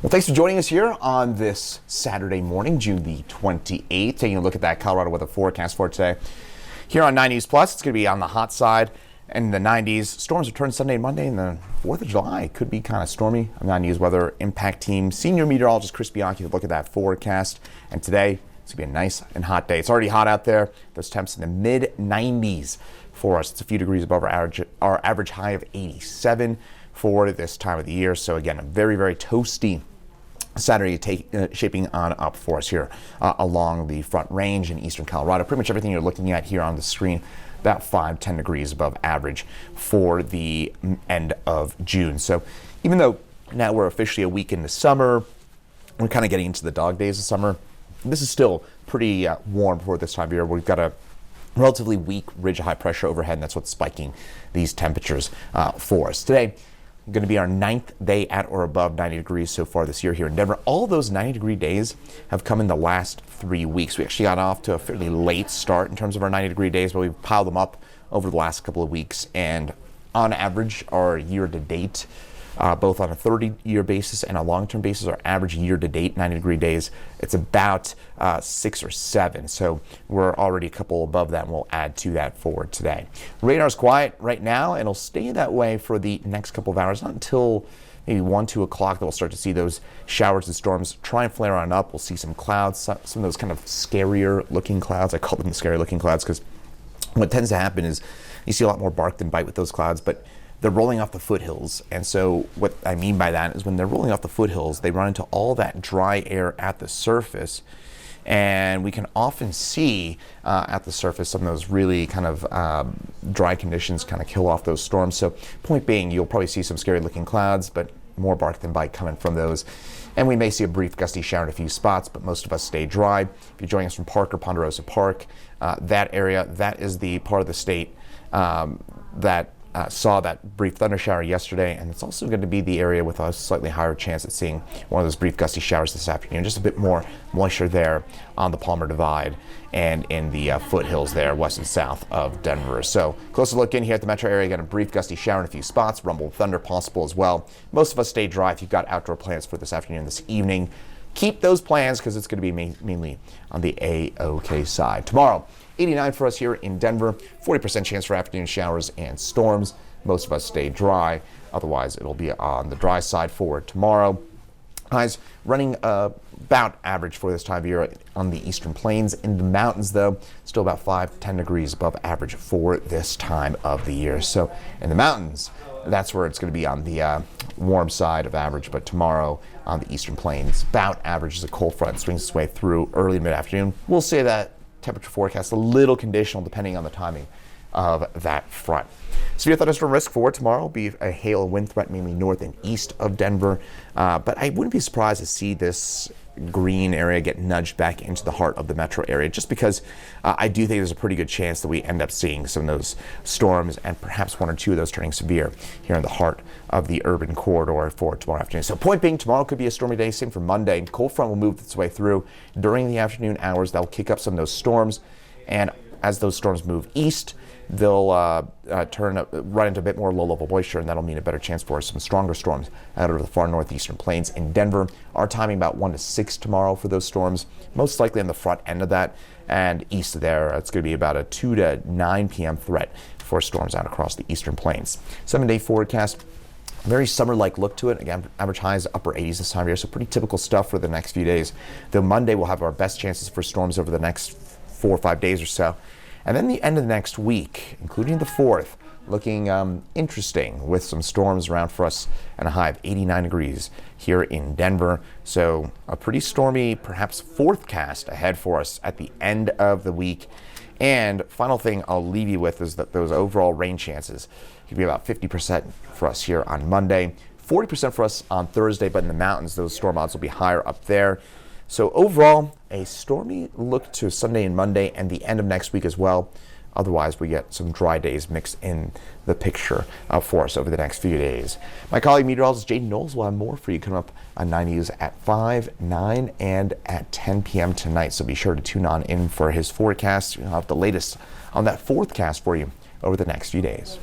Well, thanks for joining us here on this Saturday morning, June the 28th. Taking a look at that Colorado weather forecast for today. Here on 9 News Plus, it's going to be on the hot side and the 90s. Storms return Sunday and Monday, and the 4th of July could be kind of stormy. I'm 9 News Weather Impact Team Senior Meteorologist Chris Bianchi to look at that forecast. And today, it's going to be a nice and hot day. It's already hot out there. Those temps in the mid-90s for us. It's a few degrees above our average high of 87 for this time of the year. So again, a very, very toasty Saturday shaping on up for us here along the Front Range in eastern Colorado. Pretty much everything you're looking at here on the screen, about 5-10 degrees above average for the end of June. So even though now we're officially a week into summer, we're kind of getting into the dog days of summer, this is still pretty warm for this time of year. We've got a relatively weak ridge of high pressure overhead, and that's what's spiking these temperatures for us. Today, going to be our 9th day at or above 90 degrees so far this year here in Denver. All those 90-degree days have come in the last 3 weeks. We actually got off to a fairly late start in terms of our 90-degree days, but we've piled them up over the last couple of weeks. And on average, our year-to-date, both on a 30-year basis and a long-term basis, our average year-to-date 90-degree days, it's about 6 or 7. So we're already a couple above that, and we'll add to that for today. Radar's quiet right now, and it'll stay that way for the next couple of hours, not until maybe 1, 2 o'clock that we'll start to see those showers and storms try and flare on up. We'll see some clouds, some of those kind of scarier-looking clouds. I call them the scary-looking clouds because what tends to happen is you see a lot more bark than bite with those clouds, but they're rolling off the foothills. And so what I mean by that is when they're rolling off the foothills, they run into all that dry air at the surface. And we can often see at the surface some of those really kind of dry conditions kind of kill off those storms. So point being, you'll probably see some scary looking clouds, but more bark than bite coming from those. And we may see a brief gusty shower in a few spots, but most of us stay dry. If you're joining us from Park or Ponderosa Park, that area, that is the part of the state that saw that brief thunder shower yesterday, and it's also going to be the area with a slightly higher chance at seeing one of those brief gusty showers this afternoon. Just a bit more moisture there on the Palmer Divide and in the foothills there, west and south of Denver. So closer look in here at the metro area. Got a brief gusty shower in a few spots, rumble of thunder possible as well. Most of us stay dry. If you've got outdoor plans for this afternoon, this evening, keep those plans because it's going to be mainly on the A-OK side. Tomorrow, 89 for us here in Denver, 40% chance for afternoon showers and storms. Most of us stay dry. Otherwise, it'll be on the dry side for tomorrow. Highs running about average for this time of year on the eastern plains. In the mountains, though, still about 5-10 degrees above average for this time of the year. So in the mountains, that's where it's going to be on the warm side of average. But tomorrow on the eastern plains, about average as a cold front swings its way through early to mid-afternoon. We'll say that temperature forecast a little conditional depending on the timing of that front. Severe thunderstorm risk for tomorrow will be a hail and wind threat mainly north and east of Denver, but I wouldn't be surprised to see this green area get nudged back into the heart of the metro area, just because I do think there's a pretty good chance that we end up seeing some of those storms and perhaps 1 or 2 of those turning severe here in the heart of the urban corridor for tomorrow afternoon. So point being, tomorrow could be a stormy day. Same for Monday. Cold front will move its way through during the afternoon hours. That'll kick up some of those storms, and as those storms move east, they'll run into a bit more low-level moisture, and that'll mean a better chance for some stronger storms out over the far northeastern plains. In Denver, our timing about 1 to 6 tomorrow for those storms, most likely on the front end of that, and east of there, it's going to be about a 2 to 9 p.m. threat for storms out across the eastern plains. 7-day forecast. Very summer-like look to it. Again, average highs upper 80s this time of year, so pretty typical stuff for the next few days. Though Monday we'll have our best chances for storms over the next 4 or 5 days or so. And then the end of the next week, including the 4th, looking interesting with some storms around for us and a high of 89 degrees here in Denver. So a pretty stormy, perhaps forecast ahead for us at the end of the week. And final thing I'll leave you with is that those overall rain chances could be about 50% for us here on Monday, 40% for us on Thursday, but in the mountains, those storm odds will be higher up there. So overall, a stormy look to Sunday and Monday and the end of next week as well. Otherwise, we get some dry days mixed in the picture for us over the next few days. My colleague meteorologist Jaden Knowles will have more for you coming up on 9 News at 5, 9, and at 10 p.m. tonight. So be sure to tune on in for his forecast. We'll have the latest on that forecast for you over the next few days.